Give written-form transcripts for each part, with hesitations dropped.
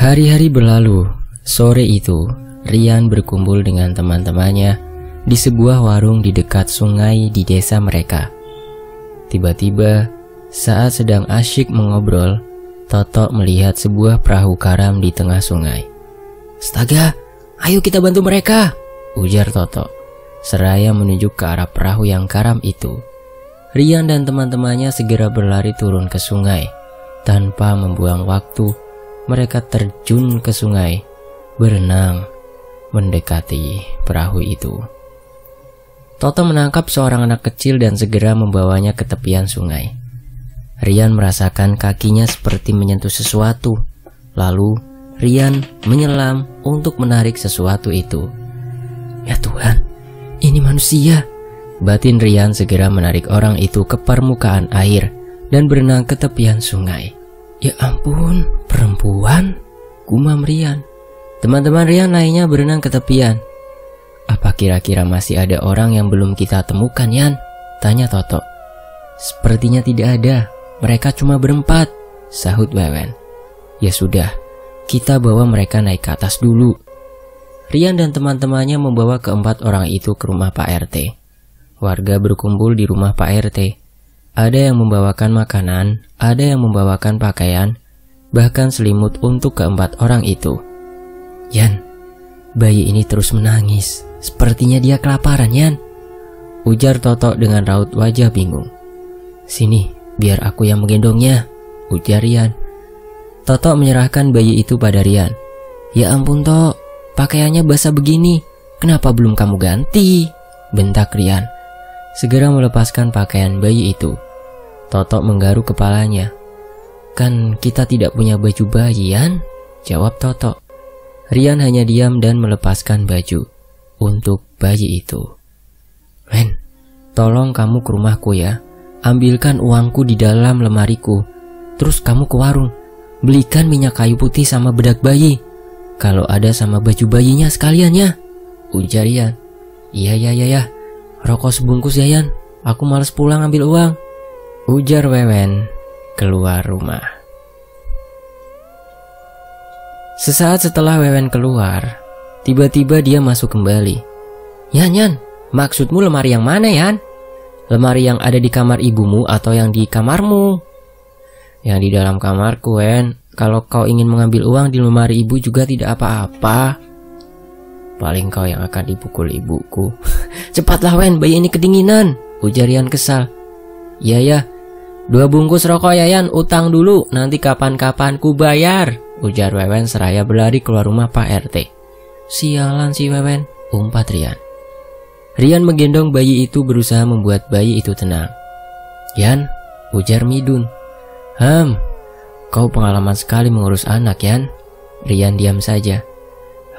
Hari-hari berlalu. Sore itu, Rian berkumpul dengan teman-temannya di sebuah warung di dekat sungai di desa mereka. Tiba-tiba, saat sedang asyik mengobrol, Toto melihat sebuah perahu karam di tengah sungai. "Astaga, ayo kita bantu mereka," ujar Toto, seraya menunjuk ke arah perahu yang karam itu. Rian dan teman-temannya segera berlari turun ke sungai. Tanpa membuang waktu, mereka terjun ke sungai, berenang, mendekati perahu itu. Toto menangkap seorang anak kecil dan segera membawanya ke tepian sungai. Rian merasakan kakinya seperti menyentuh sesuatu. Lalu Rian menyelam untuk menarik sesuatu itu. "Ya Tuhan, ini manusia," batin Rian segera menarik orang itu ke permukaan air dan berenang ke tepian sungai. "Ya ampun, perempuan," gumam Rian. Teman-teman Rian lainnya berenang ke tepian. "Apa kira-kira masih ada orang yang belum kita temukan, Yan?" tanya Toto. "Sepertinya tidak ada, mereka cuma berempat," sahut Wewen. "Ya sudah, kita bawa mereka naik ke atas dulu." Rian dan teman-temannya membawa keempat orang itu ke rumah Pak RT. Warga berkumpul di rumah Pak RT. Ada yang membawakan makanan, ada yang membawakan pakaian, bahkan selimut untuk keempat orang itu. "Yan, bayi ini terus menangis. Sepertinya dia kelaparan, Yan," ujar Toto dengan raut wajah bingung. "Sini, biar aku yang menggendongnya," ujar Rian. Toto menyerahkan bayi itu pada Rian. "Ya ampun, Tok, pakaiannya basah begini. Kenapa belum kamu ganti?" bentak Rian, segera melepaskan pakaian bayi itu. Toto menggaruk kepalanya. "Kan kita tidak punya baju bayi, Yan," jawab Toto. Rian hanya diam dan melepaskan baju untuk bayi itu. "Wen, tolong kamu ke rumahku ya. Ambilkan uangku di dalam lemariku. Terus kamu ke warung, belikan minyak kayu putih sama bedak bayi. Kalau ada sama baju bayinya sekalian ya," ujar Rian. Iya. Rokok sebungkus ya, Yan. Aku males pulang ambil uang," ujar Wewen keluar rumah. Sesaat setelah Wewen keluar, tiba-tiba dia masuk kembali. Yan, maksudmu lemari yang mana, Yan? Lemari yang ada di kamar ibumu atau yang di kamarmu?" "Yang di dalam kamarku, Wen. Kalau kau ingin mengambil uang di lemari ibu juga tidak apa-apa. Paling kau yang akan dipukul ibuku." "Cepatlah, Wen, bayi ini kedinginan," ujar Yan kesal. Ya, 2 bungkus rokok ya, Yan, utang dulu, nanti kapan-kapan ku bayar," ujar Wewen seraya berlari keluar rumah Pak RT. "Sialan si Wewen," umpat Rian. Rian menggendong bayi itu berusaha membuat bayi itu tenang. "Yan," ujar Midun. Kau pengalaman sekali mengurus anak, Yan." Rian diam saja.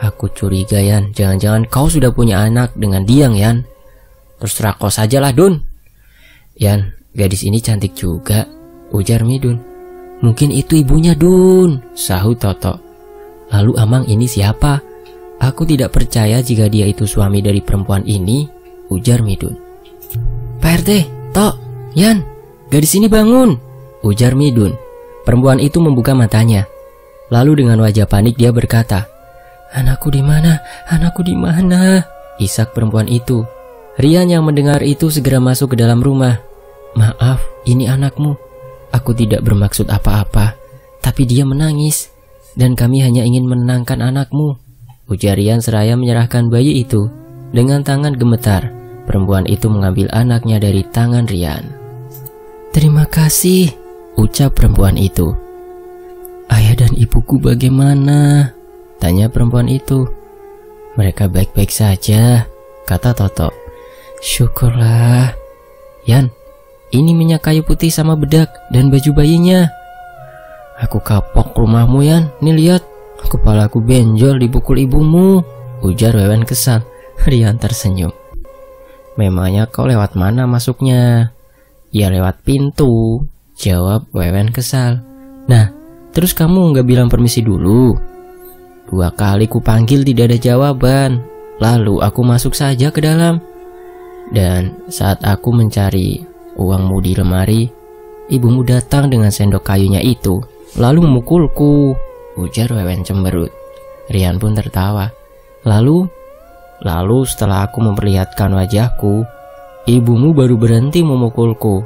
"Aku curiga, Yan, jangan-jangan kau sudah punya anak dengan Diang, Yan." "Terserah kau sajalah, Dun." "Yan, gadis ini cantik juga," ujar Midun. "Mungkin itu ibunya, Dun," sahut Toto. "Lalu Amang ini siapa? Aku tidak percaya jika dia itu suami dari perempuan ini," ujar Midun. "Pak RT, Tok, Yan, gadis ini bangun," ujar Midun. Perempuan itu membuka matanya. Lalu dengan wajah panik dia berkata, "Anakku di mana? Anakku di mana?" isak perempuan itu. Rian yang mendengar itu segera masuk ke dalam rumah. "Maaf, ini anakmu. Aku tidak bermaksud apa-apa, tapi dia menangis, dan kami hanya ingin menenangkan anakmu," ujar Rian seraya menyerahkan bayi itu. Dengan tangan gemetar, perempuan itu mengambil anaknya dari tangan Rian. "Terima kasih," ucap perempuan itu. "Ayah dan ibuku bagaimana?" tanya perempuan itu. "Mereka baik-baik saja," kata Toto. "Syukurlah. Yan, ini minyak kayu putih sama bedak dan baju bayinya." "Aku kapok rumahmu, Yan. Nih lihat, kepalaku benjol dipukul ibumu," ujar Wewen kesal. Rian tersenyum. "Memangnya kau lewat mana masuknya?" "Ya lewat pintu," jawab Wewen kesal. "Nah, terus kamu nggak bilang permisi dulu?" "2 kali ku panggil tidak ada jawaban. Lalu aku masuk saja ke dalam. Dan saat aku mencari uangmu di lemari, ibumu datang dengan sendok kayunya itu, lalu memukulku," ujar Wewen cemberut. Rian pun tertawa. Lalu setelah aku memperlihatkan wajahku, ibumu baru berhenti memukulku.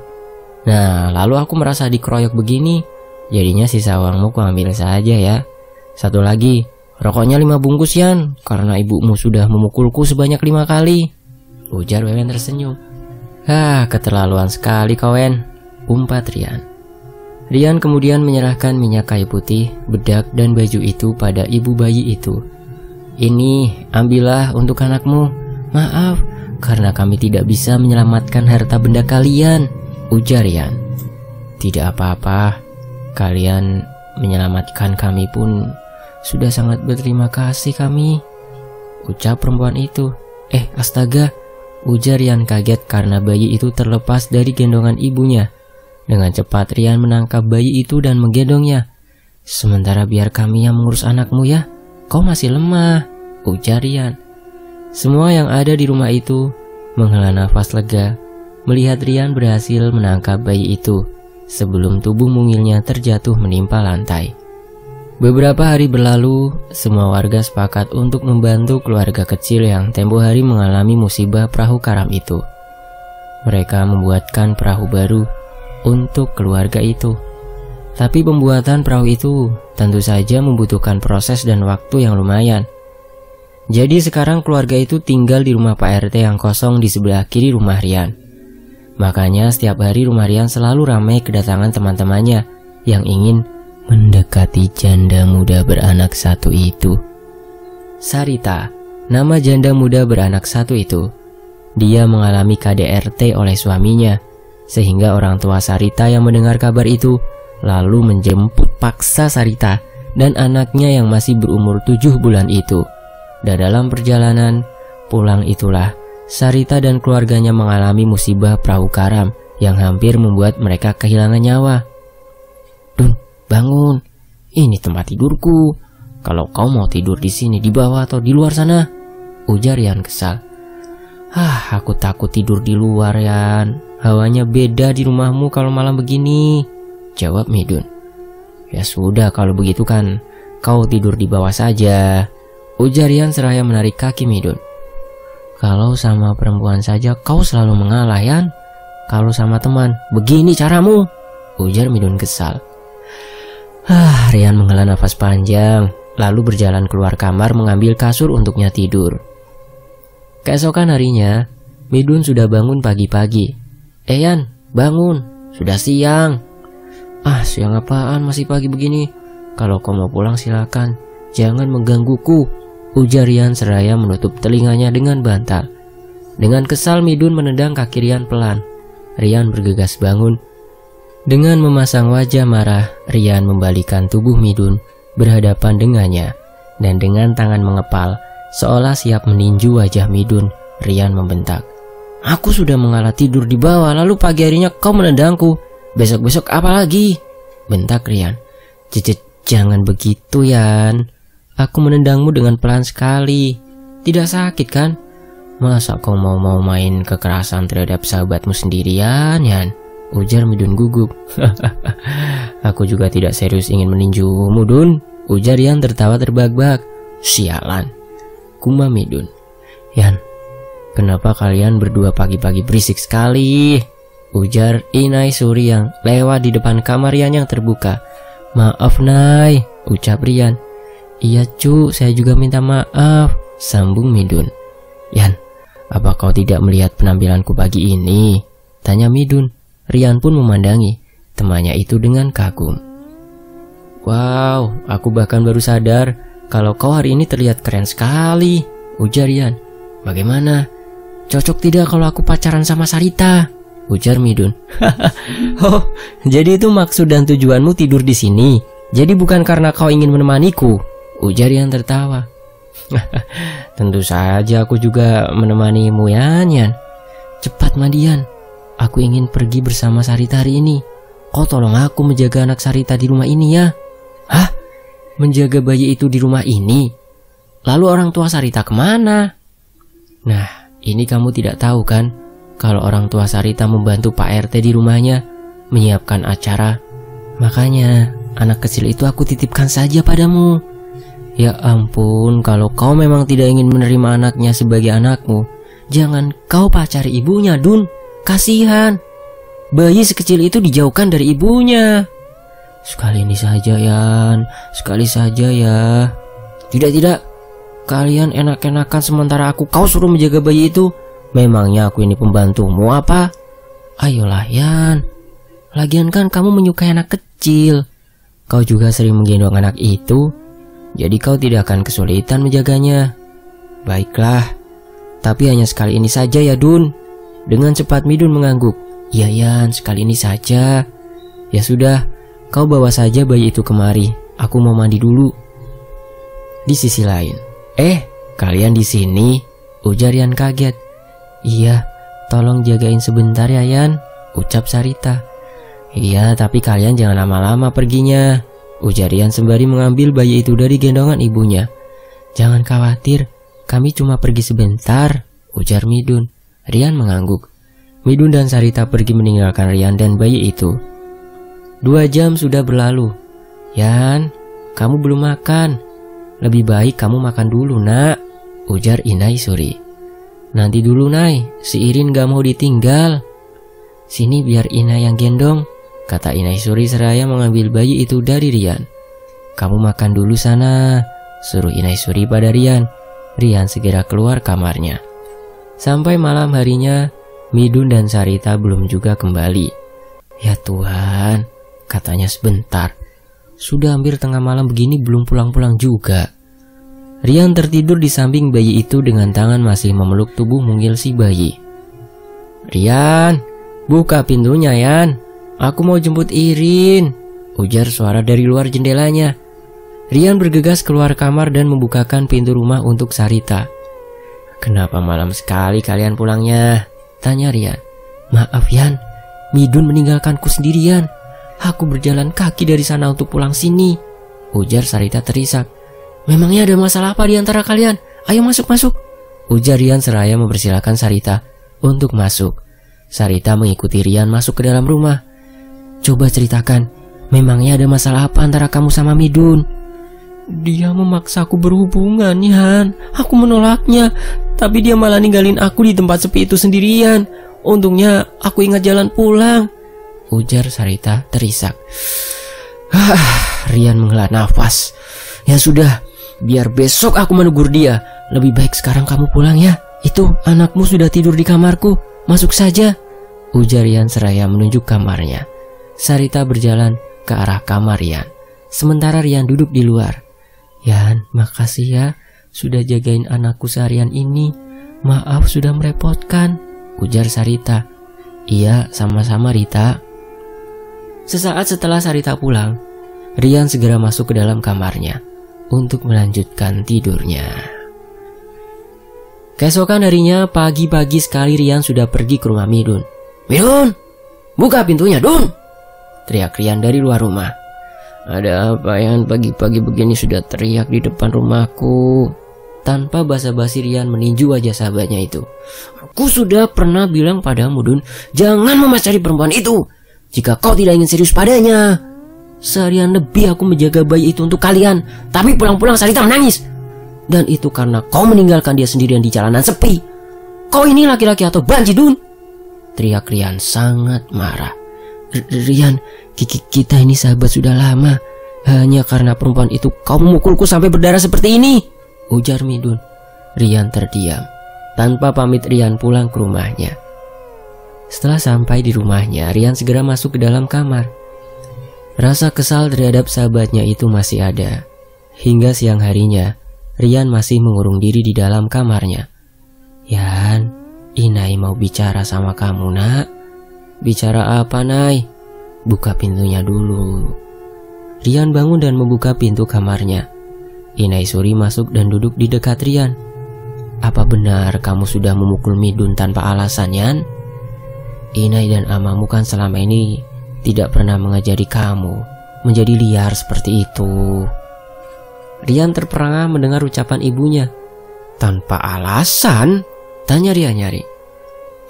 Nah, lalu aku merasa dikeroyok begini, jadinya sisa uangmu ku ambil saja ya. Satu lagi, rokoknya 5 bungkus Yan, karena ibumu sudah memukulku sebanyak 5 kali, ujar Wewen tersenyum. Keterlaluan sekali kau Wen, umpat Rian. Rian kemudian menyerahkan minyak kayu putih, bedak dan baju itu pada ibu bayi itu. Ini, ambillah untuk anakmu. Maaf, karena kami tidak bisa menyelamatkan harta benda kalian, ujar Rian. Tidak apa-apa, kalian menyelamatkan kami pun sudah sangat berterima kasih kami, ucap perempuan itu. Astaga, ujar Rian kaget karena bayi itu terlepas dari gendongan ibunya. Dengan cepat Rian menangkap bayi itu dan menggendongnya. Sementara biar kami yang mengurus anakmu ya, kau masih lemah, ujar Rian. Semua yang ada di rumah itu menghela nafas lega melihat Rian berhasil menangkap bayi itu sebelum tubuh mungilnya terjatuh menimpa lantai. Beberapa hari berlalu, semua warga sepakat untuk membantu keluarga kecil yang tempo hari mengalami musibah perahu karam itu. Mereka membuatkan perahu baru untuk keluarga itu. Tapi pembuatan perahu itu tentu saja membutuhkan proses dan waktu yang lumayan. Jadi sekarang keluarga itu tinggal di rumah Pak RT yang kosong di sebelah kiri rumah Rian. Makanya setiap hari rumah Rian selalu ramai kedatangan teman-temannya yang ingin mendekati janda muda beranak satu itu. Sarita, nama janda muda beranak satu itu. Dia mengalami KDRT oleh suaminya, sehingga orang tua Sarita yang mendengar kabar itu lalu menjemput paksa Sarita dan anaknya yang masih berumur 7 bulan itu. Dan dalam perjalanan pulang itulah Sarita dan keluarganya mengalami musibah perahu karam yang hampir membuat mereka kehilangan nyawa. Dun, bangun, ini tempat tidurku. Kalau kau mau tidur di sini, di bawah atau di luar sana, ujar Rian kesal. Aku takut tidur di luar Yan. Hawanya beda di rumahmu kalau malam begini, jawab Midun. Ya sudah kalau begitu kan, kau tidur di bawah saja, ujar Rian seraya menarik kaki Midun. Kalau sama perempuan saja kau selalu mengalah Yan. Kalau sama teman, begini caramu, ujar Midun kesal. Rian menghela nafas panjang, lalu berjalan keluar kamar mengambil kasur untuknya tidur. Keesokan harinya, Midun sudah bangun pagi-pagi. Yan, bangun, sudah siang. Siang apaan, masih pagi begini. Kalau kau mau pulang silakan, jangan menggangguku, ujar Rian seraya menutup telinganya dengan bantal. Dengan kesal Midun menendang kaki Rian pelan. Rian bergegas bangun. Dengan memasang wajah marah, Rian membalikan tubuh Midun berhadapan dengannya, dan dengan tangan mengepal seolah siap meninju wajah Midun, Rian membentak. Aku sudah mengalah tidur di bawah, lalu pagi harinya kau menendangku. Besok-besok apa lagi? Bentak Rian. Jangan begitu Yan. Aku menendangmu dengan pelan sekali. Tidak sakit kan? Masa kau mau main kekerasan terhadap sahabatmu sendirian Yan? Ujar Midun gugup. Aku juga tidak serius ingin meninjumu Dun, ujar Yan tertawa terbahak-bahak. Sialan, gumam Midun. Yan, kenapa kalian berdua pagi-pagi berisik sekali? Ujar Inai Suri yang lewat di depan kamar Rian yang terbuka. Maaf Nai, ucap Rian. Iya cu, saya juga minta maaf, sambung Midun. Yan, apa kau tidak melihat penampilanku pagi ini? Tanya Midun. Rian pun memandangi temannya itu dengan kagum. Wow, aku bahkan baru sadar kalau kau hari ini terlihat keren sekali, ujar Rian. Bagaimana? Cocok tidak kalau aku pacaran sama Sarita? Ujar Midun. Oh, jadi itu maksud dan tujuanmu tidur di sini. Jadi bukan karena kau ingin menemaniku, ujar Rian tertawa. Tentu saja aku juga menemanimu Yan. Cepat mandian. Aku ingin pergi bersama Sarita hari ini. Kau tolong aku menjaga anak Sarita di rumah ini ya. Hah? Menjaga bayi itu di rumah ini? Lalu orang tua Sarita kemana? Nah, ini kamu tidak tahu kan? Kalau orang tua Sarita membantu Pak RT di rumahnya menyiapkan acara. Makanya anak kecil itu aku titipkan saja padamu. Ya ampun, kalau kau memang tidak ingin menerima anaknya sebagai anakmu, jangan kau pacari ibunya, Dun. Kasihan. Bayi sekecil itu dijauhkan dari ibunya. Sekali ini saja, Yan. Sekali saja ya. Tidak. Kalian enak-enakan sementara kau suruh menjaga bayi itu. Memangnya aku ini pembantumu apa? Ayolah, Yan. Lagian kan kamu menyukai anak kecil. Kau juga sering menggendong anak itu, jadi kau tidak akan kesulitan menjaganya. Baiklah, tapi hanya sekali ini saja ya, Dun. Dengan cepat Midun mengangguk. Iya, Yan, sekali ini saja. Ya sudah, kau bawa saja bayi itu kemari. Aku mau mandi dulu. Di sisi lain, kalian di sini? Ujar Yan kaget. Iya, tolong jagain sebentar ya, Yan, ucap Sarita. Iya, tapi kalian jangan lama-lama perginya, ujar Yan sembari mengambil bayi itu dari gendongan ibunya. Jangan khawatir, kami cuma pergi sebentar, ujar Midun. Rian mengangguk. Midun dan Sarita pergi meninggalkan Rian dan bayi itu. 2 jam sudah berlalu. Yan, kamu belum makan. Lebih baik kamu makan dulu, nak, ujar Inai Suri. Nanti dulu, Nai, si Irin gak mau ditinggal. Sini biar Ina yang gendong, kata Inai Suri seraya mengambil bayi itu dari Rian. Kamu makan dulu sana, suruh Inai Suri pada Rian. Rian segera keluar kamarnya. Sampai malam harinya, Midun dan Sarita belum juga kembali. Ya Tuhan, katanya sebentar. Sudah hampir tengah malam begini belum pulang-pulang juga. Rian tertidur di samping bayi itu dengan tangan masih memeluk tubuh mungil si bayi. Rian, buka pintunya, Yan. Aku mau jemput Irin, ujar suara dari luar jendelanya. Rian bergegas keluar kamar dan membukakan pintu rumah untuk Sarita. Kenapa malam sekali kalian pulangnya? Tanya Rian. Maaf, Yan, Midun meninggalkanku sendirian. Aku berjalan kaki dari sana untuk pulang sini, ujar Sarita terisak. Memangnya ada masalah apa di antara kalian? Ayo masuk, ujar Rian seraya mempersilahkan Sarita untuk masuk. Sarita mengikuti Rian masuk ke dalam rumah. Coba ceritakan, memangnya ada masalah apa antara kamu sama Midun? Dia memaksaku berhubungan, Yan. Aku menolaknya, tapi dia malah ninggalin aku di tempat sepi itu sendirian. Untungnya aku ingat jalan pulang, ujar Sarita terisak. Rian menghela nafas. Ya sudah, biar besok aku menegur dia. Lebih baik sekarang kamu pulang ya. Itu anakmu sudah tidur di kamarku. Masuk saja, ujar Rian seraya menunjuk kamarnya. Sarita berjalan ke arah kamar Rian, sementara Rian duduk di luar. Yan, makasih ya sudah jagain anakku seharian ini. Maaf sudah merepotkan, ujar Sarita. Iya, sama-sama Rita. Sesaat setelah Sarita pulang, Rian segera masuk ke dalam kamarnya untuk melanjutkan tidurnya. Keesokan harinya, pagi-pagi sekali Rian sudah pergi ke rumah Midun. Midun, buka pintunya, Dun, teriak Rian dari luar rumah. Ada apa yang pagi-pagi begini sudah teriak di depan rumahku? Tanpa basa-basi Rian meninju wajah sahabatnya itu. Aku sudah pernah bilang padamu, Dun, jangan memacari perempuan itu jika kau tidak ingin serius padanya. Seharian lebih aku menjaga bayi itu untuk kalian, tapi pulang-pulang Sarita menangis. Dan itu karena kau meninggalkan dia sendirian di jalanan sepi. Kau ini laki-laki atau banci, Dun? Teriak Rian sangat marah. Rian, kita ini sahabat sudah lama. Hanya karena perempuan itu kau memukulku sampai berdarah seperti ini, ujar Midun. Rian terdiam. Tanpa pamit Rian pulang ke rumahnya. Setelah sampai di rumahnya, Rian segera masuk ke dalam kamar. Rasa kesal terhadap sahabatnya itu masih ada. Hingga siang harinya, Rian masih mengurung diri di dalam kamarnya. Yan, Inai mau bicara sama kamu, nak. Bicara apa, Nay? Buka pintunya dulu. Rian bangun dan membuka pintu kamarnya. Inai Suri masuk dan duduk di dekat Rian. Apa benar kamu sudah memukul Midun tanpa alasan, Yan? Inai dan amamu kan selama ini tidak pernah mengajari kamu menjadi liar seperti itu. Rian terperangah mendengar ucapan ibunya. Tanpa alasan? Tanya Rian nyari.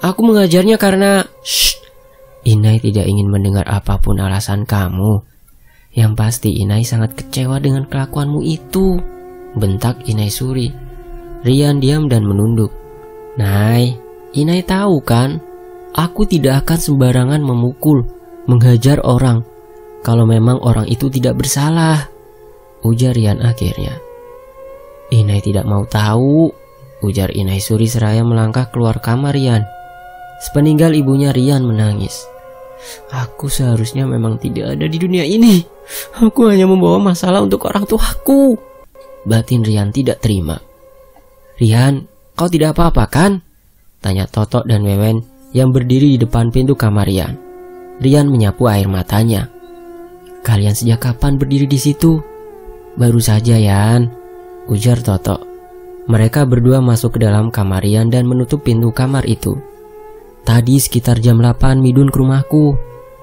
Aku mengajarnya karena... Shh, Inai tidak ingin mendengar apapun alasan kamu. Yang pasti Inai sangat kecewa dengan kelakuanmu itu, bentak Inai Suri. Rian diam dan menunduk. Nai, Inai tahu kan, aku tidak akan sembarangan memukul, menghajar orang kalau memang orang itu tidak bersalah, ujar Rian akhirnya. Inai tidak mau tahu, ujar Inai Suri seraya melangkah keluar kamar Rian. Sepeninggal ibunya Rian menangis. Aku seharusnya memang tidak ada di dunia ini. Aku hanya membawa masalah untuk orang tuaku. Batin Rian tidak terima. Rian, kau tidak apa-apa kan? Tanya Totok dan Wewen yang berdiri di depan pintu kamar Rian. Rian menyapu air matanya. Kalian sejak kapan berdiri di situ? Baru saja, Yan, ujar Totok. Mereka berdua masuk ke dalam kamar Rian dan menutup pintu kamar itu. Tadi sekitar jam 8 Midun ke rumahku.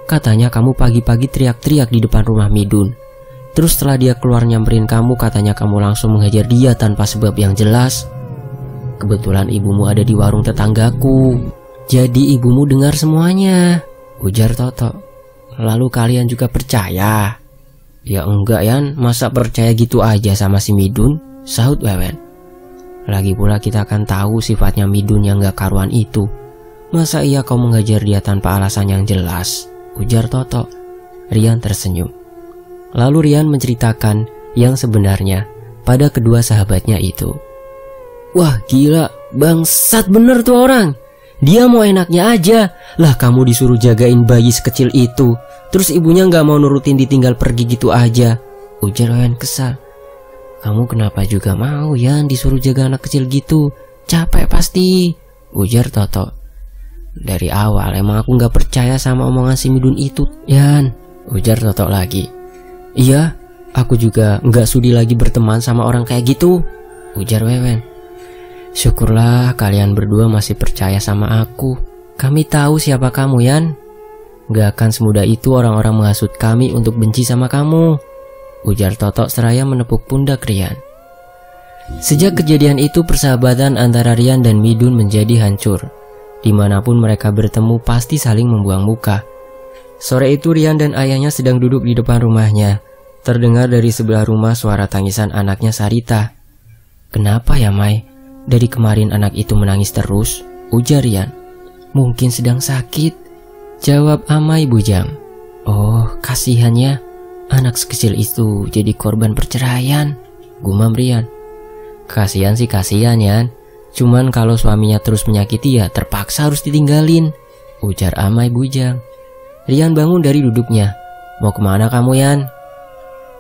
Katanya kamu pagi-pagi teriak-teriak di depan rumah Midun. Terus setelah dia keluar nyamperin kamu, katanya kamu langsung menghajar dia tanpa sebab yang jelas. Kebetulan ibumu ada di warung tetanggaku. Jadi ibumu dengar semuanya, ujar Totok. Lalu kalian juga percaya? Ya enggak, Yan, masa percaya gitu aja sama si Midun, sahut Wewen. Lagi pula kita akan tahu sifatnya Midun yang gak karuan itu. Masa iya kau menghajar dia tanpa alasan yang jelas, ujar Totok. Rian tersenyum. Lalu Rian menceritakan yang sebenarnya pada kedua sahabatnya itu. Wah gila, bangsat bener tuh orang. Dia mau enaknya aja. Lah kamu disuruh jagain bayi sekecil itu, terus ibunya gak mau nurutin ditinggal pergi gitu aja, ujar Rian kesal. Kamu kenapa juga mau Yan disuruh jaga anak kecil gitu? Capek pasti, ujar Totok. Dari awal emang aku gak percaya sama omongan si Midun itu, Yan, ujar Totok lagi. Iya, aku juga gak sudi lagi berteman sama orang kayak gitu, ujar Wewen. Syukurlah kalian berdua masih percaya sama aku. Kami tahu siapa kamu, Yan. Gak akan semudah itu orang-orang menghasut kami untuk benci sama kamu, ujar Totok seraya menepuk pundak Rian. Sejak kejadian itu persahabatan antara Rian dan Midun menjadi hancur. Dimanapun mereka bertemu pasti saling membuang muka. Sore itu Rian dan ayahnya sedang duduk di depan rumahnya. Terdengar dari sebelah rumah suara tangisan anaknya Sarita. Kenapa ya Mai? Dari kemarin anak itu menangis terus, ujar Rian. Mungkin sedang sakit, jawab Amai bujang. Oh kasihannya, anak sekecil itu jadi korban perceraian, gumam Rian. Kasihan sih kasihan Yan. Cuman kalau suaminya terus menyakiti ya terpaksa harus ditinggalin, ujar Amai bujang. Rian bangun dari duduknya. Mau kemana kamu Yan?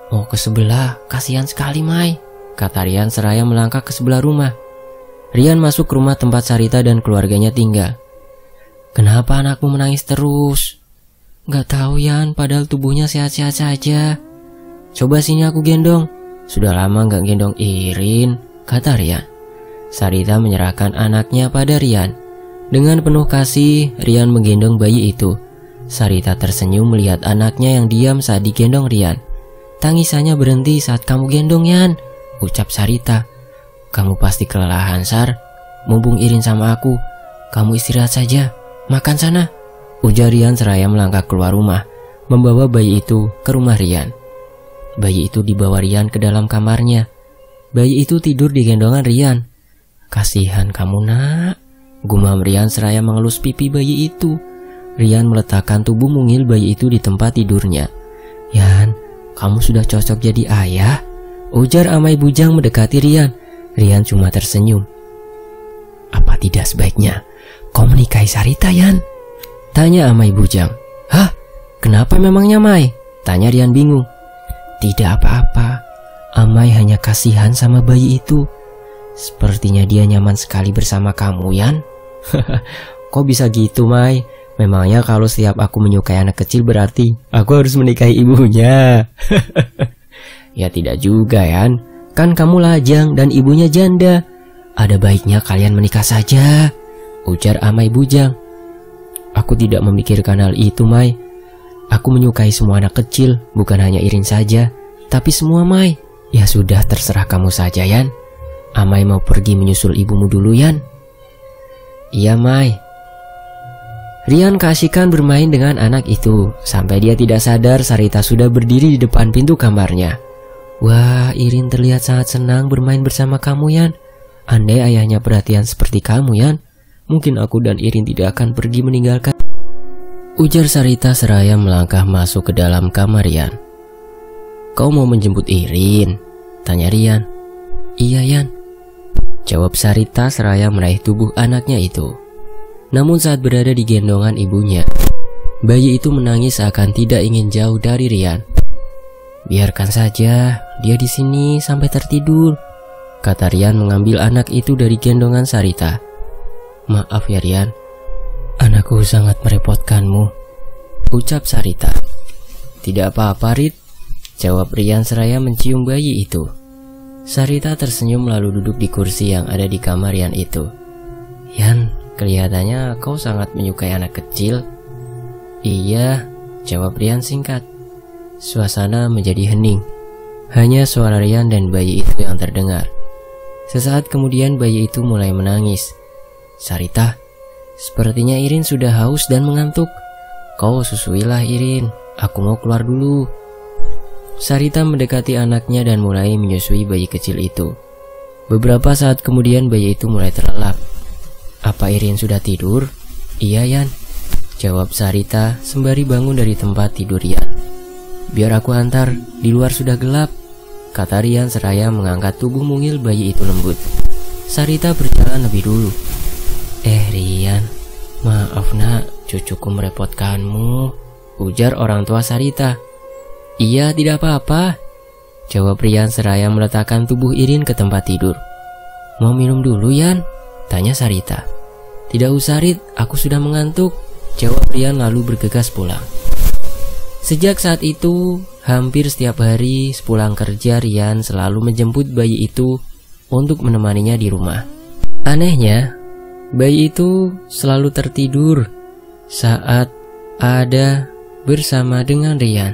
Mau ke sebelah, kasihan sekali Mai, kata Rian seraya melangkah ke sebelah rumah. Rian masuk ke rumah tempat Sarita dan keluarganya tinggal. Kenapa anakmu menangis terus? Gak tahu Yan, padahal tubuhnya sehat-sehat saja. Coba sini aku gendong. Sudah lama gak gendong Irin, kata Rian. Sarita menyerahkan anaknya pada Rian. Dengan penuh kasih, Rian menggendong bayi itu. Sarita tersenyum melihat anaknya yang diam saat digendong Rian. Tangisannya berhenti saat kamu gendong Yan, ucap Sarita. Kamu pasti kelelahan Sar. Mumpung Irin sama aku, kamu istirahat saja, makan sana, ujar Rian seraya melangkah keluar rumah, membawa bayi itu ke rumah Rian. Bayi itu dibawa Rian ke dalam kamarnya. Bayi itu tidur di gendongan Rian. Kasihan kamu nak, gumam Rian seraya mengelus pipi bayi itu. Rian meletakkan tubuh mungil bayi itu di tempat tidurnya. Yan, kamu sudah cocok jadi ayah, ujar Amai bujang mendekati Rian. Rian cuma tersenyum. Apa tidak sebaiknya kau menikahi Sarita Yan? Tanya Amai bujang. Hah? Kenapa memangnya Mai? Tanya Rian bingung. Tidak apa-apa, Amai hanya kasihan sama bayi itu. Sepertinya dia nyaman sekali bersama kamu Yan. Kok bisa gitu Mai? Memangnya kalau setiap aku menyukai anak kecil berarti aku harus menikahi ibunya? Ya tidak juga Yan. Kan kamu lajang dan ibunya janda. Ada baiknya kalian menikah saja, ujar Amai bujang. Aku tidak memikirkan hal itu Mai. Aku menyukai semua anak kecil, bukan hanya Irin saja, tapi semua Mai. Ya sudah terserah kamu saja Yan. Amai mau pergi menyusul ibumu dulu Yan. Iya Mai. Rian keasikan bermain dengan anak itu. Sampai dia tidak sadar Sarita sudah berdiri di depan pintu kamarnya. Wah, Irin terlihat sangat senang bermain bersama kamu, Yan. Andai ayahnya perhatian seperti kamu, Yan, mungkin aku dan Irin tidak akan pergi meninggalkan, ujar Sarita seraya melangkah masuk ke dalam kamar Rian. Kau mau menjemput Irin? Tanya Rian. Iya, Yan, jawab Sarita seraya meraih tubuh anaknya itu. Namun saat berada di gendongan ibunya, bayi itu menangis seakan tidak ingin jauh dari Rian. Biarkan saja dia di sini sampai tertidur, kata Rian mengambil anak itu dari gendongan Sarita. Maaf ya Rian, anakku sangat merepotkanmu, ucap Sarita. Tidak apa-apa Rit, jawab Rian seraya mencium bayi itu. Sarita tersenyum lalu duduk di kursi yang ada di kamar Rian itu. Yan, kelihatannya kau sangat menyukai anak kecil. Iya, jawab Rian singkat. Suasana menjadi hening. Hanya suara Rian dan bayi itu yang terdengar. Sesaat kemudian bayi itu mulai menangis. Sarita, sepertinya Irin sudah haus dan mengantuk. Kau susuilah Irin, aku mau keluar dulu. Sarita mendekati anaknya dan mulai menyusui bayi kecil itu. Beberapa saat kemudian bayi itu mulai terlelap. Apa Irin sudah tidur? Iya Yan, jawab Sarita sembari bangun dari tempat tidur Rian. Biar aku antar, di luar sudah gelap, kata Rian seraya mengangkat tubuh mungil bayi itu lembut. Sarita berjalan lebih dulu. Rian, maaf nak, cucuku merepotkanmu, ujar orang tua Sarita. Iya, tidak apa-apa, jawab Rian seraya meletakkan tubuh Irin ke tempat tidur. Mau minum dulu Yan? Tanya Sarita. Tidak usah Rit, aku sudah mengantuk, jawab Rian lalu bergegas pulang. Sejak saat itu, hampir setiap hari sepulang kerja Rian selalu menjemput bayi itu untuk menemaninya di rumah. Anehnya, bayi itu selalu tertidur saat ada bersama dengan Rian.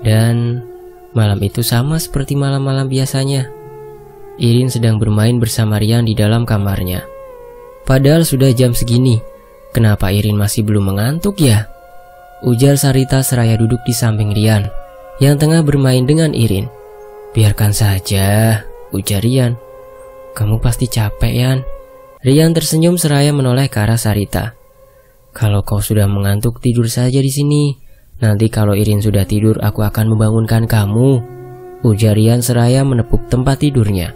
Dan malam itu sama seperti malam-malam biasanya. Irin sedang bermain bersama Rian di dalam kamarnya. Padahal sudah jam segini, kenapa Irin masih belum mengantuk ya? Ujar Sarita seraya duduk di samping Rian yang tengah bermain dengan Irin. Biarkan saja, ujar Rian. Kamu pasti capek Yan. Rian tersenyum seraya menoleh ke arah Sarita. Kalau kau sudah mengantuk tidur saja di sini. Nanti kalau Irin sudah tidur aku akan membangunkan kamu, ujar Rian seraya menepuk tempat tidurnya.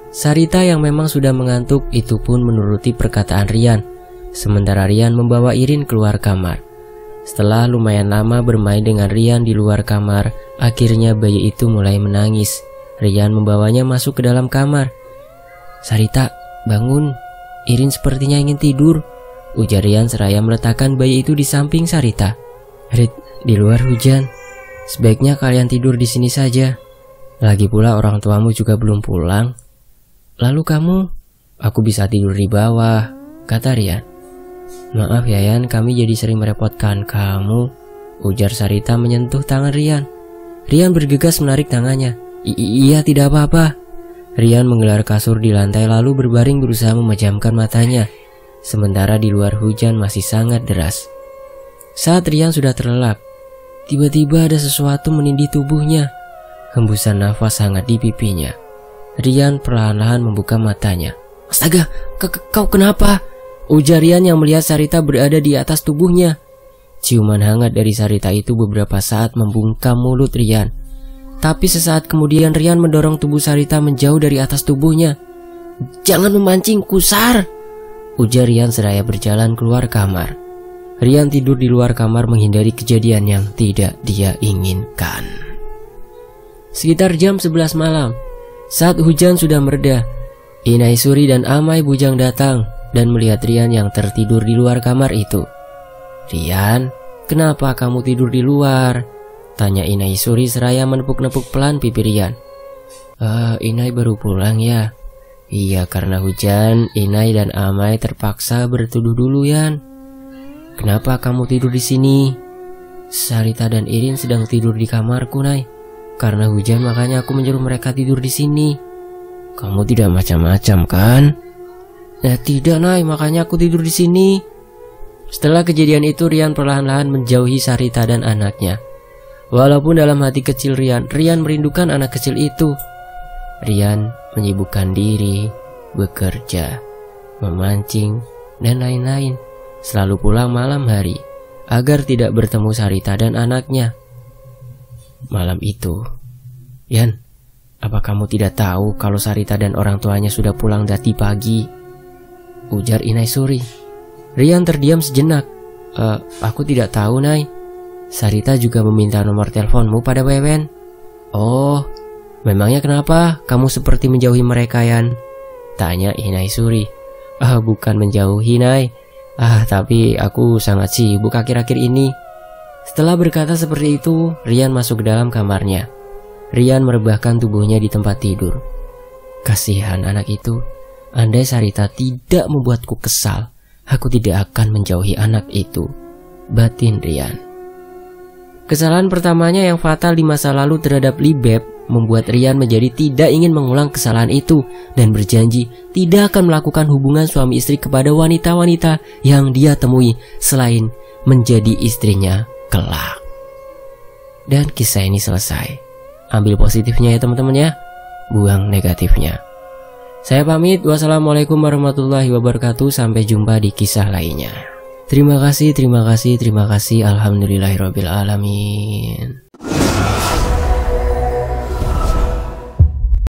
Sarita yang memang sudah mengantuk itu pun menuruti perkataan Rian. Sementara Rian membawa Irin keluar kamar. Setelah lumayan lama bermain dengan Rian di luar kamar, akhirnya bayi itu mulai menangis. Rian membawanya masuk ke dalam kamar. Sarita, bangun, Irin sepertinya ingin tidur, ujar Rian seraya meletakkan bayi itu di samping Sarita. Rit, di luar hujan, sebaiknya kalian tidur di sini saja. Lagi pula orang tuamu juga belum pulang. Lalu kamu? Aku bisa tidur di bawah, kata Rian. Maaf ya Yan, kami jadi sering merepotkan kamu, ujar Sarita menyentuh tangan Rian. Rian bergegas menarik tangannya. Iya, tidak apa-apa. Rian menggelar kasur di lantai lalu berbaring berusaha memejamkan matanya. Sementara di luar hujan masih sangat deras. Saat Rian sudah terlelap, tiba-tiba ada sesuatu menindih tubuhnya. Hembusan nafas hangat di pipinya. Rian perlahan-lahan membuka matanya. Astaga, kau kenapa? Ujar Rian yang melihat Sarita berada di atas tubuhnya. Ciuman hangat dari Sarita itu beberapa saat membungkam mulut Rian. Tapi sesaat kemudian Rian mendorong tubuh Sarita menjauh dari atas tubuhnya. Jangan memancing, kusar, ujar Rian seraya berjalan keluar kamar. Rian tidur di luar kamar menghindari kejadian yang tidak dia inginkan. Sekitar jam 11 malam, saat hujan sudah mereda, Inaisuri dan Amai Bujang datang dan melihat Rian yang tertidur di luar kamar itu. Rian, kenapa kamu tidur di luar? Tanya Inaisuri seraya menepuk-nepuk pelan pipi Rian. Inai baru pulang ya. Iya, karena hujan, Inai dan Amai terpaksa berteduh dulu Yan. Kenapa kamu tidur di sini? Sarita dan Irin sedang tidur di kamarku, Nai. Karena hujan makanya aku menyuruh mereka tidur di sini. Kamu tidak macam-macam kan? Tidak Nai, makanya aku tidur di sini. Setelah kejadian itu, Rian perlahan-lahan menjauhi Sarita dan anaknya. Walaupun dalam hati kecil Rian merindukan anak kecil itu. Rian menyibukkan diri, bekerja, memancing, dan lain-lain. Selalu pulang malam hari agar tidak bertemu Sarita dan anaknya. Malam itu, "Yan, apa kamu tidak tahu kalau Sarita dan orang tuanya sudah pulang dati pagi?" ujar Inai Suri. Rian terdiam sejenak. Aku tidak tahu, Nay. Sarita juga meminta nomor teleponmu pada Wewen." "Oh, memangnya kenapa kamu seperti menjauhi mereka, Yan?" tanya Inai Suri. Bukan menjauhi, Nay. Tapi aku sangat sibuk akhir-akhir ini." Setelah berkata seperti itu, Rian masuk ke dalam kamarnya. Rian merebahkan tubuhnya di tempat tidur. Kasihan anak itu. Andai Sarita tidak membuatku kesal, aku tidak akan menjauhi anak itu, batin Rian. Kesalahan pertamanya yang fatal di masa lalu terhadap Libeb membuat Rian menjadi tidak ingin mengulang kesalahan itu dan berjanji tidak akan melakukan hubungan suami istri kepada wanita-wanita yang dia temui selain menjadi istrinya kelak. Dan kisah ini selesai. Ambil positifnya ya teman-teman ya, buang negatifnya. Saya pamit, wassalamualaikum warahmatullahi wabarakatuh. Sampai jumpa di kisah lainnya. Terima kasih. Alhamdulillahirrabbilalamin.